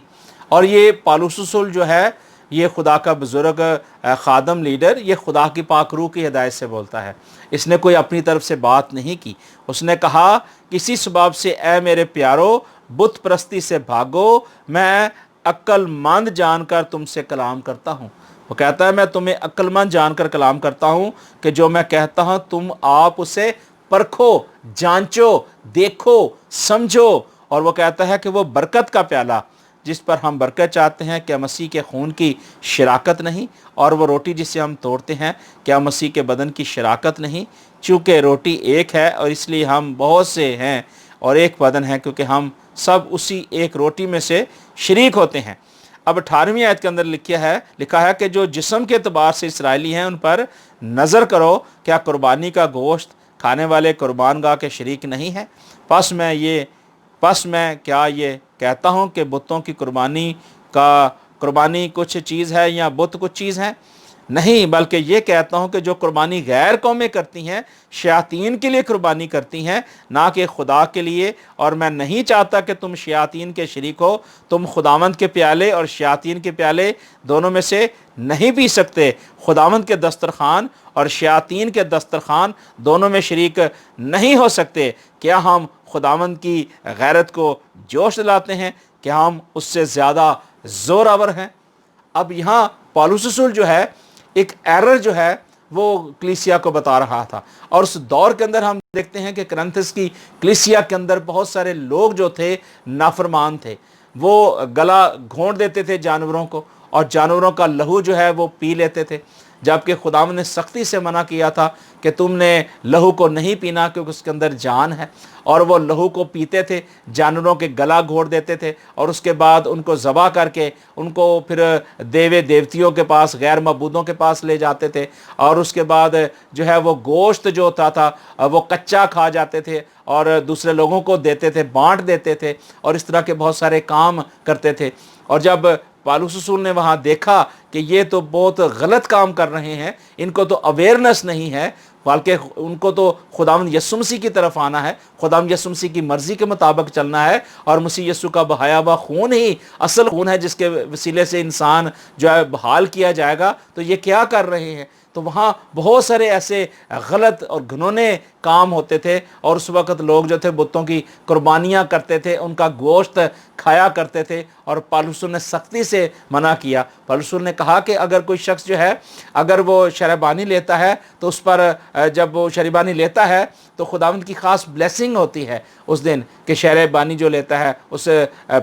اور یہ پالوس رسول جو ہے یہ خدا کا بزرگ خادم لیڈر، یہ خدا کی پاک روح کی ہدایت سے بولتا ہے۔ اس نے کوئی اپنی طرف سے بات نہیں کی۔ اس نے کہا، کسی سبب سے اے میرے پیارو بت پرستی سے بھاگو، میں عقل مند جان کر تم سے کلام کرتا ہوں۔ وہ کہتا ہے میں تمہیں عقل مند جان کر کلام کرتا ہوں کہ جو میں کہتا ہوں تم آپ اسے پرکھو، جانچو، دیکھو، سمجھو۔ اور وہ کہتا ہے کہ وہ برکت کا پیالہ جس پر ہم برکت چاہتے ہیں، کیا مسیح کے خون کی شراکت نہیں؟ اور وہ روٹی جسے ہم توڑتے ہیں، کیا مسیح کے بدن کی شراکت نہیں؟ چونکہ روٹی ایک ہے اور اس لیے ہم بہت سے ہیں اور ایک بدن ہے، کیونکہ ہم سب اسی ایک روٹی میں سے شریک ہوتے ہیں۔ اب 18ویں آیت کے اندر لکھا ہے کہ جو جسم کے اعتبار سے اسرائیلی ہیں ان پر نظر کرو، کیا قربانی کا گوشت کھانے والے قربان گاہ کے شریک نہیں ہے؟ پس میں کیا یہ کہتا ہوں کہ بتوں کی قربانی کچھ چیز ہے یا بت کچھ چیز ہے؟ نہیں، بلکہ یہ کہتا ہوں کہ جو قربانی غیر قومیں کرتی ہیں شیاطین کے لیے قربانی کرتی ہیں، نہ کہ خدا کے لیے، اور میں نہیں چاہتا کہ تم شیاطین کے شریک ہو۔ تم خداوند کے پیالے اور شیاطین کے پیالے دونوں میں سے نہیں پی سکتے۔ خداوند کے دسترخوان اور شیاطین کے دسترخوان دونوں میں شریک نہیں ہو سکتے۔ کیا ہم خداوند کی غیرت کو جوش دلاتے ہیں؟ کیا ہم اس سے زیادہ زور آور ہیں؟ اب یہاں پالوس رسول جو ہے ایک ایرر جو ہے وہ کلیسیا کو بتا رہا تھا، اور اس دور کے اندر ہم دیکھتے ہیں کہ کرنتھس کی کلیسیا کے اندر بہت سارے لوگ جو تھے نافرمان تھے۔ وہ گلا گھونٹ دیتے تھے جانوروں کو، اور جانوروں کا لہو جو ہے وہ پی لیتے تھے، جبکہ خداوند نے سختی سے منع کیا تھا کہ تم نے لہو کو نہیں پینا کیونکہ اس کے اندر جان ہے۔ اور وہ لہو کو پیتے تھے، جانوروں کے گلا گھونٹ دیتے تھے، اور اس کے بعد ان کو ذبح کر کے ان کو پھر دیوتیوں کے پاس، غیر معبودوں کے پاس لے جاتے تھے، اور اس کے بعد جو ہے وہ گوشت جو ہوتا تھا وہ کچا کھا جاتے تھے اور دوسرے لوگوں کو دیتے تھے، بانٹ دیتے تھے، اور اس طرح کے بہت سارے کام کرتے تھے۔ اور جب پالوس رسول نے وہاں دیکھا کہ یہ تو بہت غلط کام کر رہے ہیں، ان کو تو اویئرنس نہیں ہے، بلکہ ان کو تو خداوند یسوع مسیح کی طرف آنا ہے، خداوند یسوع مسیح کی مرضی کے مطابق چلنا ہے، اور مسیح یسوع کا بہایا ہوا خون ہی اصل خون ہے جس کے وسیلے سے انسان جو ہے بحال کیا جائے گا، تو یہ کیا کر رہے ہیں؟ تو وہاں بہت سارے ایسے غلط اور گھنونے کام ہوتے تھے، اور اس وقت لوگ جو تھے بتوں کی قربانیاں کرتے تھے، ان کا گوشت کھایا کرتے تھے، اور پالوس رسول نے سختی سے منع کیا۔ پالوس رسول نے کہا کہ اگر کوئی شخص جو ہے اگر وہ شرابانی لیتا ہے تو اس پر جب وہ شرابانی لیتا ہے تو خداوند کی خاص بلیسنگ ہوتی ہے اس دن، کہ شرابانی جو لیتا ہے اس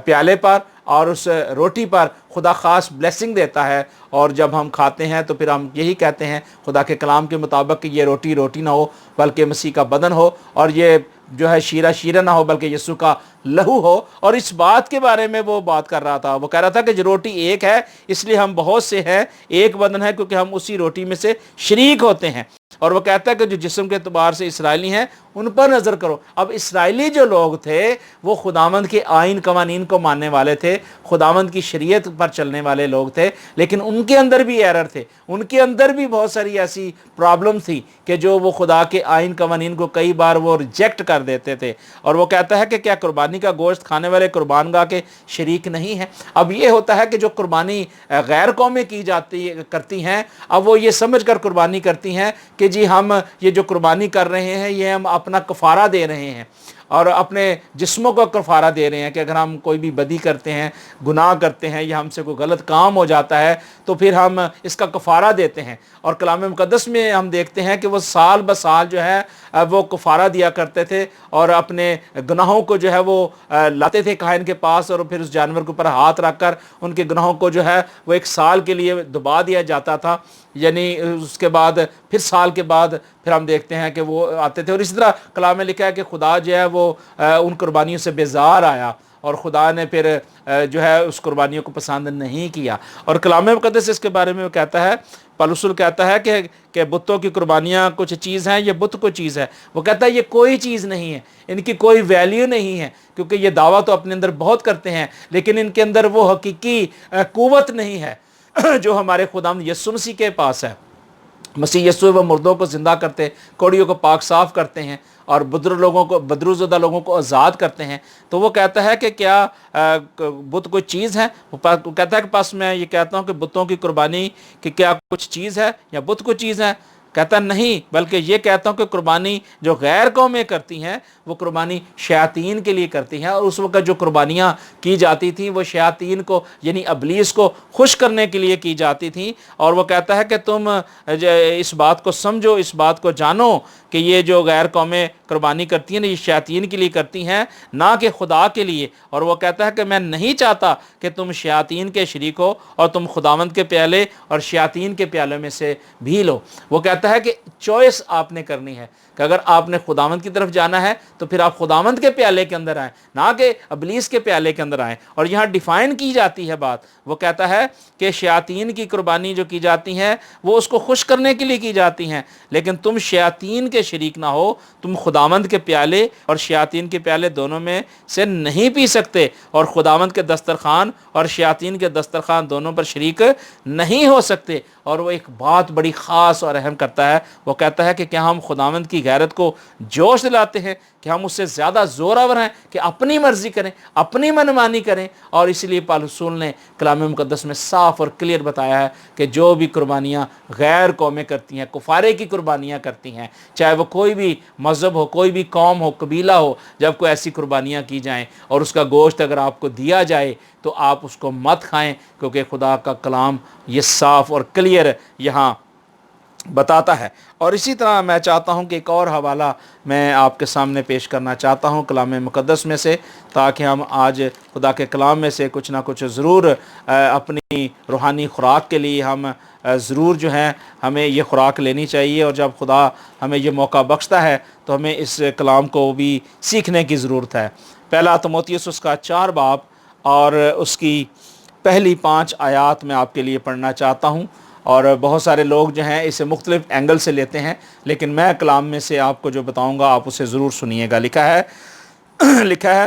پیالے پر اور اس روٹی پر خدا خاص بلیسنگ دیتا ہے، اور جب ہم کھاتے ہیں تو پھر ہم یہی کہتے ہیں خدا کے کلام کے مطابق کہ یہ روٹی روٹی نہ ہو بلکہ مسیح کا بدن ہو، اور یہ جو ہے شیرہ شیرہ نہ ہو بلکہ یسوع کا لہو ہو۔ اور اس بات کے بارے میں وہ بات کر رہا تھا، وہ کہہ رہا تھا کہ جو روٹی ایک ہے اس لیے ہم بہت سے ہیں، ایک بدن ہے کیونکہ ہم اسی روٹی میں سے شریک ہوتے ہیں۔ اور وہ کہتا ہے کہ جو جسم کے اعتبار سے اسرائیلی ہیں ان پر نظر کرو۔ اب اسرائیلی جو لوگ تھے وہ خداوند کے آئین قوانین کو ماننے والے تھے، خداوند کی شریعت پر چلنے والے لوگ تھے، لیکن ان کے اندر بھی ایرر تھے، ان کے اندر بھی بہت ساری ایسی پرابلم تھی کہ جو وہ خدا کے آئین قوانین کو کئی بار وہ ریجیکٹ کر دیتے تھے۔ اور وہ کہتا ہے کہ کیا قربانی کا گوشت کھانے والے قربان گاہ کے شریک نہیں ہیں؟ اب یہ ہوتا ہے کہ جو قربانی غیر قومیں کی کرتی ہیں، اب وہ یہ سمجھ کر قربانی کرتی ہیں کہ جی ہم یہ جو قربانی کر رہے ہیں یہ ہم اپنا کفارہ دے رہے ہیں، اور اپنے جسموں کو کفارہ دے رہے ہیں کہ اگر ہم کوئی بھی بدی کرتے ہیں، گناہ کرتے ہیں، یا ہم سے کوئی غلط کام ہو جاتا ہے تو پھر ہم اس کا کفارہ دیتے ہیں۔ اور کلام مقدس میں ہم دیکھتے ہیں کہ وہ سال بہ سال جو ہے وہ کفارہ دیا کرتے تھے، اور اپنے گناہوں کو جو ہے وہ لاتے تھے کاہن کے پاس، اور پھر اس جانور کے اوپر ہاتھ رکھ کر ان کے گناہوں کو جو ہے وہ ایک سال کے لیے دبا دیا جاتا تھا، یعنی اس کے بعد پھر سال کے بعد پھر ہم دیکھتے ہیں کہ وہ آتے تھے۔ اور اسی طرح کلام میں لکھا ہے کہ خدا جو ہے وہ ان قربانیوں سے بیزار آیا، اور خدا نے پھر جو ہے اس قربانیوں کو پسند نہیں کیا۔ اور کلام مقدس اس کے بارے میں وہ کہتا ہے، پالوس رسول کہتا ہے کہ بتوں کی قربانیاں کچھ چیز ہیں، یہ بت کوئی چیز ہے۔ وہ کہتا ہے یہ کوئی چیز نہیں ہے، ان کی کوئی ویلیو نہیں ہے، کیونکہ یہ دعویٰ تو اپنے اندر بہت کرتے ہیں لیکن ان کے اندر وہ حقیقی قوت نہیں ہے جو ہمارے خداوند یسوع مسیح کے پاس ہے۔ مسیح یسوع وہ مردوں کو زندہ کرتے، کوڑیوں کو پاک صاف کرتے ہیں، اور بدرو زدہ لوگوں کو آزاد کرتے ہیں۔ تو وہ کہتا ہے کہ کیا بت کوئی چیز ہے؟ وہ کہتا ہے کہ پس میں یہ کہتا ہوں کہ بتوں کی قربانی کہ کیا کچھ چیز ہے یا بت کوئی چیز ہے؟ کہتا نہیں، بلکہ یہ کہتا ہوں کہ قربانی جو غیر قومیں کرتی ہیں وہ قربانی شیاطین کے لیے کرتی ہیں، اور اس وقت جو قربانیاں کی جاتی تھیں وہ شیاطین کو یعنی ابلیس کو خوش کرنے کے لیے کی جاتی تھیں۔ اور وہ کہتا ہے کہ تم اس بات کو سمجھو، اس بات کو جانو کہ یہ جو غیر قومیں قربانی کرتی ہیں یہ شیاطین کے لیے کرتی ہیں، نہ کہ خدا کے لیے۔ اور وہ کہتا ہے کہ میں نہیں چاہتا کہ تم شیاطین کے شریک ہو، اور تم خداوند کے پیالے اور شیاطین کے پیالے میں سے بھی لو۔ وہ کہتا ہے کہ چوائس آپ نے کرنی ہے، کہ اگر آپ نے خداوند کی طرف جانا ہے تو پھر آپ خداوند کے پیالے کے اندر آئیں، نہ کہ ابلیس کے پیالے کے اندر آئیں۔ اور یہاں ڈیفائن کی جاتی ہے بات، وہ کہتا ہے کہ شیاطین کی قربانی جو کی جاتی ہیں وہ اس کو خوش کرنے کے لیے کی جاتی ہیں، لیکن تم شیاطین کے شریک نہ ہو، تم خداوند کے پیالے اور شیاطین کے پیالے دونوں میں سے نہیں پی سکتے، اور خداوند کے دسترخوان اور شیاطین کے دسترخوان دونوں پر شریک نہیں ہو سکتے۔ اور وہ ایک بات بڑی خاص اور اہم کرتا ہے، وہ کہتا ہے کہ کیا ہم خداوند کی غیرت کو جوش دلاتے ہیں کہ ہم اس سے زیادہ زوراور ہیں کہ اپنی مرضی کریں، اپنی منمانی کریں؟ اور اس لیے پالوس رسول نے کلام مقدس میں صاف اور کلیئر بتایا ہے کہ جو بھی قربانیاں غیر قومیں کرتی ہیں، کفارے کی قربانیاں کرتی ہیں، چاہے وہ کوئی بھی مذہب ہو، کوئی بھی قوم ہو، قبیلہ ہو، جب کوئی ایسی قربانیاں کی جائیں اور اس کا گوشت اگر آپ کو دیا جائے تو آپ اس کو مت کھائیں، کیونکہ خدا کا کلام یہ صاف اور کلیئر یہاں بتاتا ہے۔ اور اسی طرح میں چاہتا ہوں کہ ایک اور حوالہ میں آپ کے سامنے پیش کرنا چاہتا ہوں کلام مقدس میں سے، تاکہ ہم آج خدا کے کلام میں سے کچھ نہ کچھ ضرور اپنی روحانی خوراک کے لیے ہم ضرور جو ہیں ہمیں یہ خوراک لینی چاہیے، اور جب خدا ہمیں یہ موقع بخشتا ہے تو ہمیں اس کلام کو بھی سیکھنے کی ضرورت ہے۔ پہلا تیموتھیوس اس کا 4 باب اور اس کی پہلی 5 آیات میں آپ کے لیے پڑھنا چاہتا ہوں۔ اور بہت سارے لوگ جو ہیں اسے مختلف اینگل سے لیتے ہیں، لیکن میں کلام میں سے آپ کو جو بتاؤں گا آپ اسے ضرور سنیے گا۔ لکھا ہے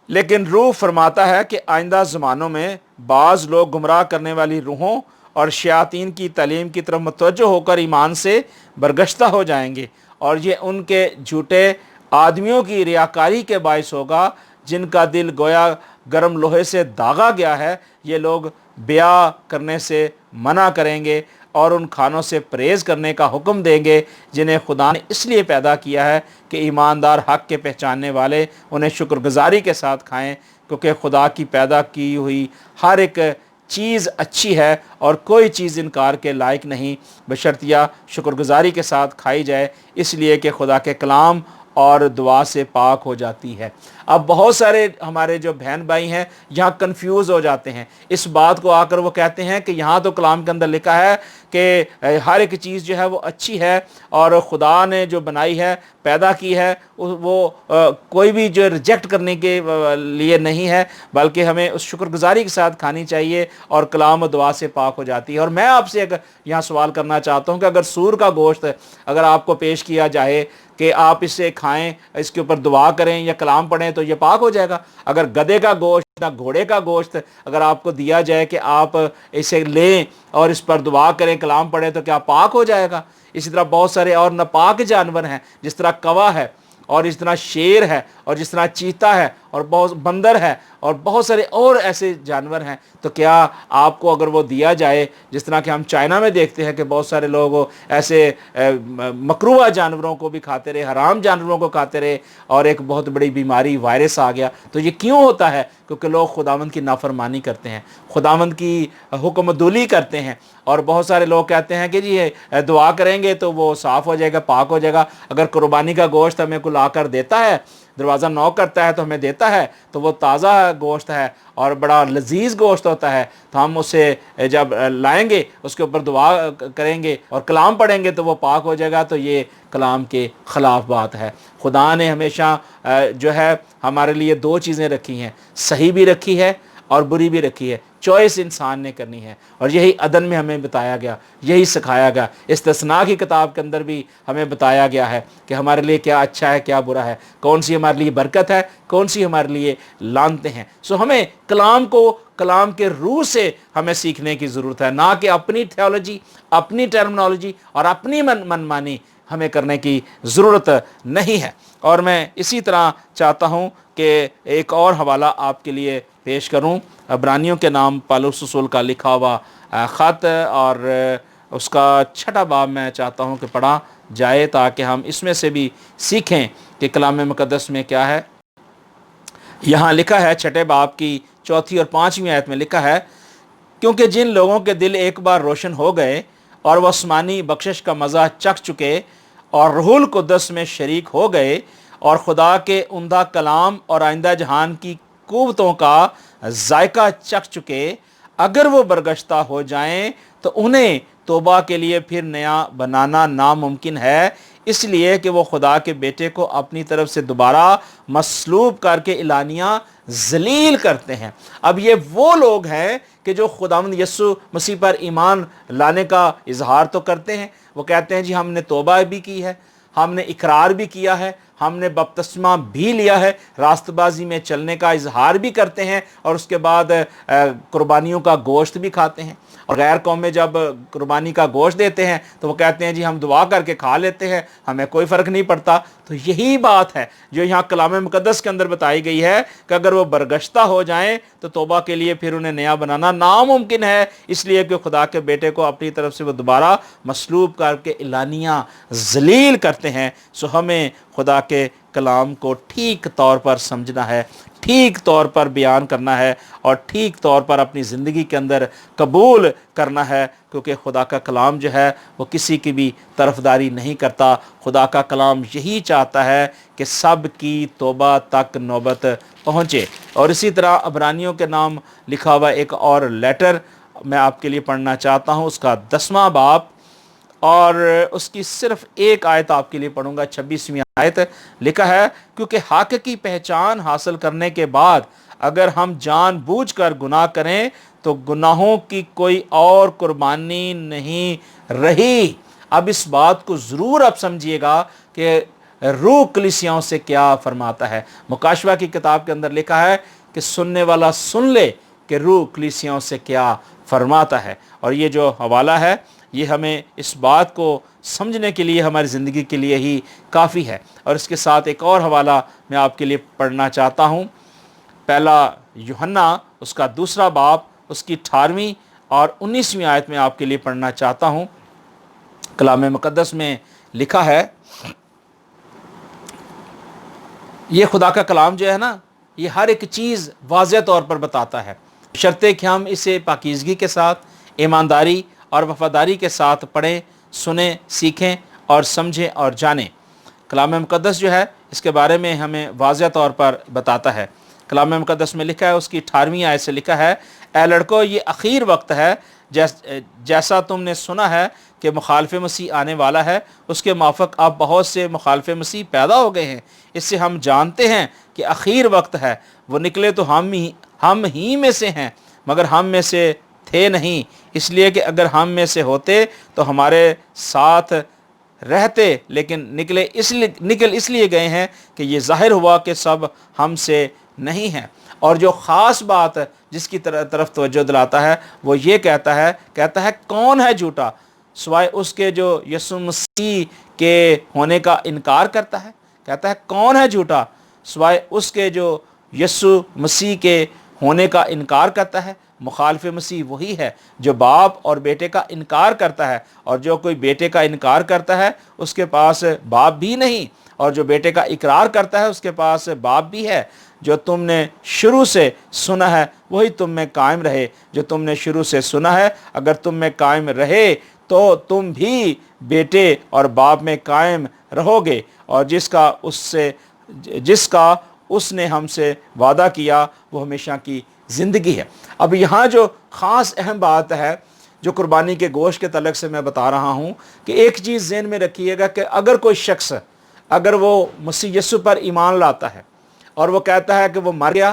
لیکن روح فرماتا ہے کہ آئندہ زمانوں میں بعض لوگ گمراہ کرنے والی روحوں اور شیاطین کی تعلیم کی طرف متوجہ ہو کر ایمان سے برگشتہ ہو جائیں گے، اور یہ ان کے جھوٹے آدمیوں کی ریاکاری کے باعث ہوگا جن کا دل گویا گرم لوہے سے داغا گیا ہے۔ یہ لوگ بیاہ کرنے سے منع کریں گے، اور ان کھانوں سے پرہیز کرنے کا حکم دیں گے جنہیں خدا نے اس لیے پیدا کیا ہے کہ ایماندار حق کے پہچاننے والے انہیں شکر گزاری کے ساتھ کھائیں، کیونکہ خدا کی پیدا کی ہوئی ہر ایک چیز اچھی ہے اور کوئی چیز انکار کے لائق نہیں، بشرطیہ شکر گزاری کے ساتھ کھائی جائے، اس لیے کہ خدا کے کلام اور دعا سے پاک ہو جاتی ہے۔ اب بہت سارے ہمارے جو بہن بھائی ہیں یہاں کنفیوز ہو جاتے ہیں اس بات کو، آ کر وہ کہتے ہیں کہ یہاں تو کلام کے اندر لکھا ہے کہ ہر ایک چیز جو ہے وہ اچھی ہے اور خدا نے جو بنائی ہے، پیدا کی ہے، وہ کوئی بھی جو ریجیکٹ کرنے کے لیے نہیں ہے، بلکہ ہمیں اس شکر گزاری کے ساتھ کھانی چاہیے اور کلام و دعا سے پاک ہو جاتی ہے۔ اور میں آپ سے ایک یہاں سوال کرنا چاہتا ہوں کہ اگر سور کا گوشت اگر آپ کو پیش کیا جائے کہ آپ اسے کھائیں، اس کے اوپر دعا کریں یا کلام پڑھیں تو یہ پاک ہو جائے گا؟ اگر گدھے کا گوشت یا گھوڑے کا گوشت اگر آپ کو دیا جائے کہ آپ اسے لیں اور اس پر دعا کریں، کلام پڑھیں، تو کیا پاک ہو جائے گا؟ اسی طرح بہت سارے اور ناپاک جانور ہیں، جس طرح کوا ہے اور جس طرح شیر ہے اور جس طرح چیتا ہے اور بہت بندر ہے اور بہت سارے اور ایسے جانور ہیں، تو کیا آپ کو اگر وہ دیا جائے، جس طرح کہ ہم چائنا میں دیکھتے ہیں کہ بہت سارے لوگ ایسے مکروہ جانوروں کو بھی کھاتے رہے، حرام جانوروں کو کھاتے رہے، اور ایک بہت بڑی بیماری وائرس آ گیا۔ تو یہ کیوں ہوتا ہے؟ کیونکہ لوگ خداوند کی نافرمانی کرتے ہیں، خداوند کی حکم دولی کرتے ہیں، اور بہت سارے لوگ کہتے ہیں کہ جی دعا کریں گے تو وہ صاف ہو جائے گا، پاک ہو جائے گا۔ اگر قربانی کا گوشت ہمیں کو لا کر دیتا ہے، دروازہ نوک کرتا ہے تو ہمیں دیتا ہے، تو وہ تازہ گوشت ہے اور بڑا لذیذ گوشت ہوتا ہے، تو ہم اسے جب لائیں گے، اس کے اوپر دعا کریں گے اور کلام پڑھیں گے تو وہ پاک ہو جائے گا۔ تو یہ کلام کے خلاف بات ہے۔ خدا نے ہمیشہ جو ہے ہمارے لیے دو چیزیں رکھی ہیں، صحیح بھی رکھی ہے اور بری بھی رکھی ہے، چوائس انسان نے کرنی ہے، اور یہی عدن میں ہمیں بتایا گیا، یہی سکھایا گیا۔ استثناء کی کتاب کے اندر بھی ہمیں بتایا گیا ہے کہ ہمارے لیے کیا اچھا ہے، کیا برا ہے، کون سی ہمارے لیے برکت ہے، کون سی ہمارے لیے لعنتیں ہیں۔ سو ہمیں کلام کو کلام کے روح سے ہمیں سیکھنے کی ضرورت ہے، نہ کہ اپنی تھیولوجی، اپنی ٹرمنالوجی اور اپنی منمانی ہمیں کرنے کی ضرورت نہیں ہے۔ اور میں اسی طرح چاہتا ہوں کہ ایک اور حوالہ آپ کے لیے پیش کروں، عبرانیوں کے نام پالوس رسول کا لکھا ہوا خط، اور اس کا 6واں باب میں چاہتا ہوں کہ پڑھا جائے تاکہ ہم اس میں سے بھی سیکھیں کہ کلام مقدس میں کیا ہے۔ یہاں لکھا ہے 6 باب کی 4 اور 5 آیت میں لکھا ہے، کیونکہ جن لوگوں کے دل ایک بار روشن ہو گئے اور وہ آسمانی بخشش کا مزہ چکھ چکے اور روح القدس میں شریک ہو گئے اور خدا کے عمدہ کلام اور آئندہ جہان کی قوتوں کا ذائقہ چکھ چکے، اگر وہ برگشتہ ہو جائیں تو انہیں توبہ کے لیے پھر نیا بنانا ناممکن ہے، اس لیے کہ وہ خدا کے بیٹے کو اپنی طرف سے دوبارہ مصلوب کر کے اعلانیہ ذلیل کرتے ہیں۔ اب یہ وہ لوگ ہیں کہ جو خداوند یسوع مسیح پر ایمان لانے کا اظہار تو کرتے ہیں، وہ کہتے ہیں جی ہم نے توبہ بھی کی ہے، ہم نے اقرار بھی کیا ہے، ہم نے بپتسمہ بھی لیا ہے، راست بازی میں چلنے کا اظہار بھی کرتے ہیں، اور اس کے بعد قربانیوں کا گوشت بھی کھاتے ہیں۔ اور غیر قوم میں جب قربانی کا گوشت دیتے ہیں تو وہ کہتے ہیں جی ہم دعا کر کے کھا لیتے ہیں، ہمیں کوئی فرق نہیں پڑتا۔ تو یہی بات ہے جو یہاں کلام مقدس کے اندر بتائی گئی ہے کہ اگر وہ برگشتہ ہو جائیں تو توبہ کے لیے پھر انہیں نیا بنانا ناممکن ہے، اس لیے کہ خدا کے بیٹے کو اپنی طرف سے وہ دوبارہ مصلوب کر کے اعلانیہ ذلیل کرتے ہیں۔ سو ہمیں خدا کے کلام کو ٹھیک طور پر سمجھنا ہے، ٹھیک طور پر بیان کرنا ہے اور ٹھیک طور پر اپنی زندگی کے اندر قبول کرنا ہے، کیونکہ خدا کا کلام جو ہے وہ کسی کی بھی طرفداری نہیں کرتا۔ خدا کا کلام یہی چاہتا ہے کہ سب کی توبہ تک نوبت پہنچے۔ اور اسی طرح عبرانیوں کے نام لکھا ہوا ایک اور لیٹر میں آپ کے لیے پڑھنا چاہتا ہوں، اس کا 10واں باب، اور اس کی صرف ایک آیت آپ کے لیے پڑھوں گا، 26ویں آیت۔ لکھا ہے، کیونکہ حق کی پہچان حاصل کرنے کے بعد اگر ہم جان بوجھ کر گناہ کریں تو گناہوں کی کوئی اور قربانی نہیں رہی۔ اب اس بات کو ضرور آپ سمجھیے گا کہ روح کلیسیاؤں سے کیا فرماتا ہے۔ مکاشفہ کی کتاب کے اندر لکھا ہے کہ سننے والا سن لے کہ روح کلیسیاؤں سے کیا فرماتا ہے۔ اور یہ جو حوالہ ہے یہ ہمیں اس بات کو سمجھنے کے لیے، ہماری زندگی کے لیے ہی کافی ہے۔ اور اس کے ساتھ ایک اور حوالہ میں آپ کے لیے پڑھنا چاہتا ہوں، پہلا یوحنا اس کا 2 باب، اس کی 18ویں اور 19ویں آیت میں آپ کے لیے پڑھنا چاہتا ہوں۔ کلام مقدس میں لکھا ہے، یہ خدا کا کلام جو ہے نا، یہ ہر ایک چیز واضح طور پر بتاتا ہے، شرطے کہ ہم اسے پاکیزگی کے ساتھ، ایمانداری اور وفاداری کے ساتھ پڑھیں، سنیں، سیکھیں اور سمجھیں اور جانیں۔ کلام مقدس جو ہے اس کے بارے میں ہمیں واضح طور پر بتاتا ہے۔ کلام مقدس میں لکھا ہے، اس کی 18ویں آیت سے لکھا ہے، اے لڑکو یہ اخیر وقت ہے، جیسا تم نے سنا ہے کہ مخالف مسیح آنے والا ہے، اس کے موافق اب بہت سے مخالف مسیح پیدا ہو گئے ہیں۔ اس سے ہم جانتے ہیں کہ اخیر وقت ہے۔ وہ نکلے تو ہم ہی میں سے ہیں، مگر ہم میں سے تھے نہیں، اس لیے کہ اگر ہم میں سے ہوتے تو ہمارے ساتھ رہتے، لیکن نکل اس لیے گئے ہیں کہ یہ ظاہر ہوا کہ سب ہم سے نہیں ہیں۔ اور جو خاص بات جس کی طرف توجہ دلاتا ہے وہ یہ کہتا ہے کون ہے جھوٹا سوائے اس کے جو یسوع مسیح کے ہونے کا انکار کرتا ہے۔ کہتا ہے کون ہے جھوٹا سوائے اس کے جو یسوع مسیح کے ہونے کا انکار کرتا ہے۔ مخالف مسیح وہی ہے جو باپ اور بیٹے کا انکار کرتا ہے، اور جو کوئی بیٹے کا انکار کرتا ہے اس کے پاس باپ بھی نہیں، اور جو بیٹے کا اقرار کرتا ہے اس کے پاس باپ بھی ہے۔ جو تم نے شروع سے سنا ہے وہی تم میں قائم رہے۔ جو تم نے شروع سے سنا ہے اگر تم میں قائم رہے تو تم بھی بیٹے اور باپ میں قائم رہو گے، اور جس کا اس نے ہم سے وعدہ کیا وہ ہمیشہ کی زندگی ہے۔ اب یہاں جو خاص اہم بات ہے جو قربانی کے گوشت کے تعلق سے میں بتا رہا ہوں، کہ ایک چیز ذہن میں رکھیے گا کہ اگر کوئی شخص اگر وہ مسیح یسوع پر ایمان لاتا ہے اور وہ کہتا ہے کہ وہ مر گیا،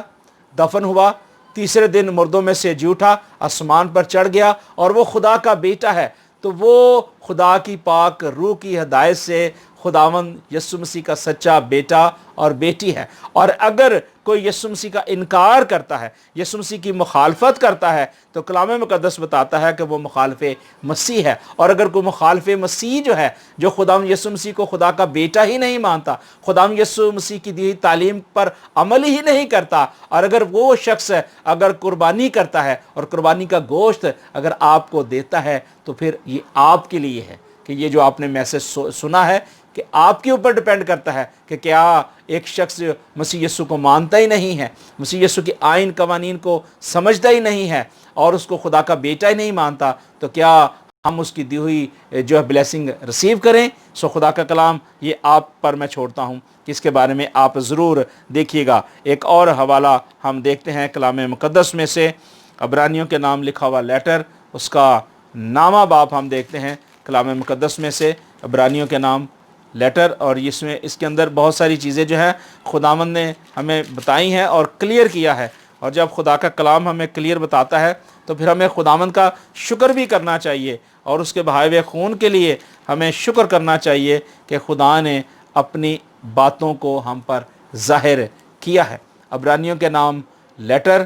دفن ہوا، تیسرے دن مردوں میں سے جی اٹھا، آسمان پر چڑھ گیا اور وہ خدا کا بیٹا ہے، تو وہ خدا کی پاک روح کی ہدایت سے خداوند یسوع مسیح کا سچا بیٹا اور بیٹی ہے۔ اور اگر کوئی یسوع مسیح کا انکار کرتا ہے، یسوع مسیح کی مخالفت کرتا ہے، تو کلام مقدس بتاتا ہے کہ وہ مخالف مسیح ہے۔ اور اگر کوئی مخالف مسیح جو ہے، جو خداوند یسوع مسیح کو خدا کا بیٹا ہی نہیں مانتا، خداوند یسوع مسیح کی دی ہوئی تعلیم پر عمل ہی نہیں کرتا، اور اگر وہ شخص اگر قربانی کرتا ہے اور قربانی کا گوشت اگر آپ کو دیتا ہے، تو پھر یہ آپ کے لیے ہے کہ یہ جو آپ نے میسج سنا ہے کہ آپ کے اوپر ڈیپینڈ کرتا ہے کہ کیا ایک شخص مسیح یسوع کو مانتا ہی نہیں ہے، مسیح یسوع کے آئین قوانین کو سمجھتا ہی نہیں ہے اور اس کو خدا کا بیٹا ہی نہیں مانتا، تو کیا ہم اس کی دی ہوئی جو ہے بلیسنگ ریسیو کریں؟ سو خدا کا کلام یہ آپ پر میں چھوڑتا ہوں کہ اس کے بارے میں آپ ضرور دیکھیے گا۔ ایک اور حوالہ ہم دیکھتے ہیں کلام مقدس میں سے، عبرانیوں کے نام لکھا ہوا لیٹر، اس کا نامہ باب ہم دیکھتے ہیں کلام مقدس میں سے، عبرانیوں کے نام لیٹر، اور اس کے اندر بہت ساری چیزیں جو ہے خداوند نے ہمیں بتائی ہیں اور کلیئر کیا ہے۔ اور جب خدا کا کلام ہمیں کلیئر بتاتا ہے تو پھر ہمیں خداوند کا شکر بھی کرنا چاہیے، اور اس کے بہائے ہوئے خون کے لیے ہمیں شکر کرنا چاہیے کہ خدا نے اپنی باتوں کو ہم پر ظاہر کیا ہے۔ عبرانیوں کے نام لیٹر،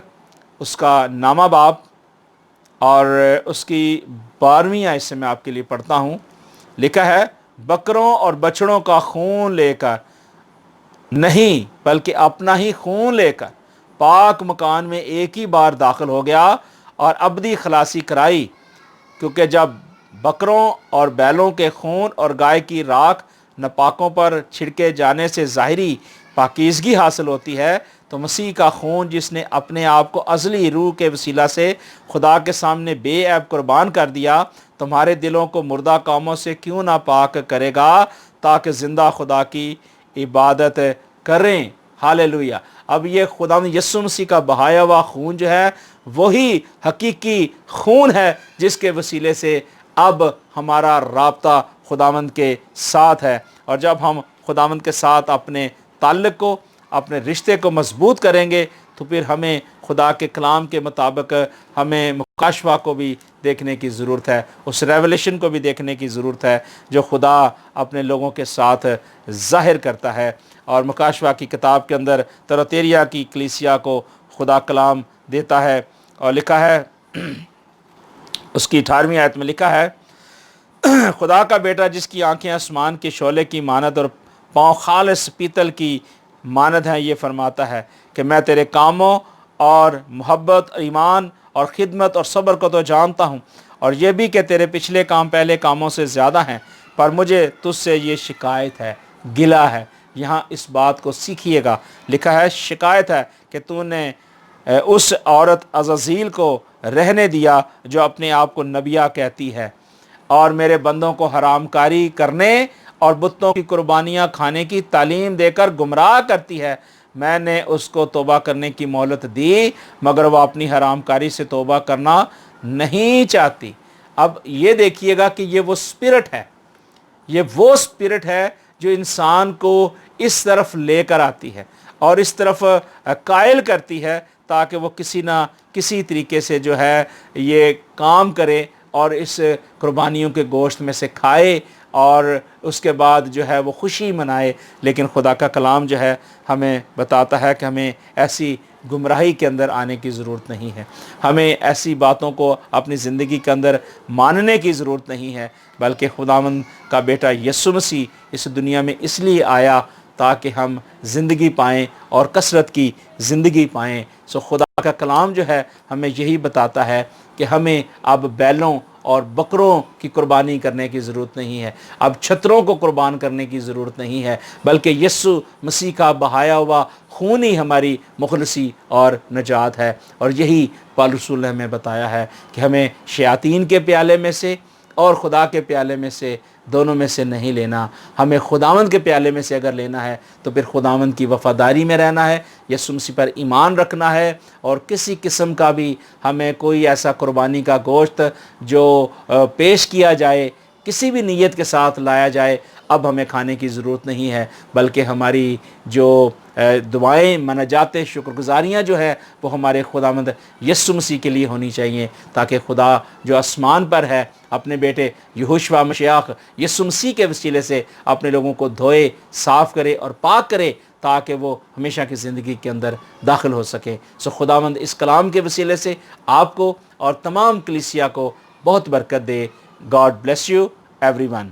اس کا نامہ باب اور اس کی 12ویں آیت سے میں آپ کے لیے پڑھتا ہوں۔ لکھا ہے، بکروں اور بچڑوں کا خون لے کر نہیں بلکہ اپنا ہی خون لے کر پاک مکان میں ایک ہی بار داخل ہو گیا اور ابدی خلاصی کرائی، کیونکہ جب بکروں اور بیلوں کے خون اور گائے کی راکھ ناپاکوں پر چھڑکے جانے سے ظاہری پاکیزگی حاصل ہوتی ہے، تو مسیح کا خون جس نے اپنے آپ کو ازلی روح کے وسیلہ سے خدا کے سامنے بے عیب قربان کر دیا، تمہارے دلوں کو مردہ کاموں سے کیوں نہ پاک کرے گا تاکہ زندہ خدا کی عبادت کریں۔ ہالیلویہ۔ اب یہ خداوند یسوع مسیح کا بہایا ہوا خون جو ہے وہی حقیقی خون ہے جس کے وسیلے سے اب ہمارا رابطہ خداوند کے ساتھ ہے، اور جب ہم خداوند کے ساتھ اپنے تعلق کو، اپنے رشتے کو مضبوط کریں گے تو پھر ہمیں خدا کے کلام کے مطابق ہمیں مکاشفہ کو بھی دیکھنے کی ضرورت ہے، اس ریولیشن کو بھی دیکھنے کی ضرورت ہے جو خدا اپنے لوگوں کے ساتھ ظاہر کرتا ہے۔ اور مکاشفہ کی کتاب کے اندر تروتیریا کی کلیسیا کو خدا کلام دیتا ہے، اور لکھا ہے اس کی 18ویں آیت میں لکھا ہے، خدا کا بیٹا جس کی آنکھیں آسمان کے شعلے کی مانند اور پاؤں خالص پیتل کی مانند ہیں، یہ فرماتا ہے کہ میں تیرے کاموں اور محبت اور ایمان اور خدمت اور صبر کو تو جانتا ہوں، اور یہ بھی کہ تیرے پچھلے کام پہلے کاموں سے زیادہ ہیں، پر مجھے تجھ سے یہ شکایت ہے، گلہ ہے۔ یہاں اس بات کو سیکھیے گا، لکھا ہے شکایت ہے کہ تو نے اس عورت عزازیل کو رہنے دیا جو اپنے آپ کو نبیہ کہتی ہے اور میرے بندوں کو حرام کاری کرنے اور بتوں کی قربانیاں کھانے کی تعلیم دے کر گمراہ کرتی ہے۔ میں نے اس کو توبہ کرنے کی مہلت دی، مگر وہ اپنی حرام کاری سے توبہ کرنا نہیں چاہتی۔ اب یہ دیکھیے گا کہ یہ وہ سپرٹ ہے، یہ وہ سپرٹ ہے جو انسان کو اس طرف لے کر آتی ہے اور اس طرف قائل کرتی ہے تاکہ وہ کسی نہ کسی طریقے سے جو ہے یہ کام کرے اور اس قربانیوں کے گوشت میں سے کھائے اور اس کے بعد جو ہے وہ خوشی منائے۔ لیکن خدا کا کلام جو ہے ہمیں بتاتا ہے کہ ہمیں ایسی گمراہی کے اندر آنے کی ضرورت نہیں ہے، ہمیں ایسی باتوں کو اپنی زندگی کے اندر ماننے کی ضرورت نہیں ہے، بلکہ خداوند کا بیٹا یسوع مسیح اس دنیا میں اس لیے آیا تاکہ ہم زندگی پائیں اور کثرت کی زندگی پائیں۔ سو خدا کا کلام جو ہے ہمیں یہی بتاتا ہے کہ ہمیں اب بیلوں اور بکروں کی قربانی کرنے کی ضرورت نہیں ہے، اب چھتروں کو قربان کرنے کی ضرورت نہیں ہے، بلکہ یسوع مسیح کا بہایا ہوا خون ہی ہماری مخلصی اور نجات ہے۔ اور یہی پالوس رسول نے ہمیں بتایا ہے کہ ہمیں شیاطین کے پیالے میں سے اور خدا کے پیالے میں سے دونوں میں سے نہیں لینا، ہمیں خداوند کے پیالے میں سے اگر لینا ہے تو پھر خداوند کی وفاداری میں رہنا ہے، یسوع مسیح پر ایمان رکھنا ہے، اور کسی قسم کا بھی ہمیں کوئی ایسا قربانی کا گوشت جو پیش کیا جائے کسی بھی نیت کے ساتھ لایا جائے اب ہمیں کھانے کی ضرورت نہیں ہے، بلکہ ہماری جو دعائیں مناجاتیں شکر گزاریاں جو ہے وہ ہمارے خداوند یسوع مسیح کے لیے ہونی چاہیے، تاکہ خدا جو آسمان پر ہے اپنے بیٹے یہوشوا مشیاخ یسوع مسیح کے وسیلے سے اپنے لوگوں کو دھوئے، صاف کرے اور پاک کرے تاکہ وہ ہمیشہ کی زندگی کے اندر داخل ہو سکے۔ سو خداوند اس کلام کے وسیلے سے آپ کو اور تمام کلیسیا کو بہت برکت دے۔ God bless you every one.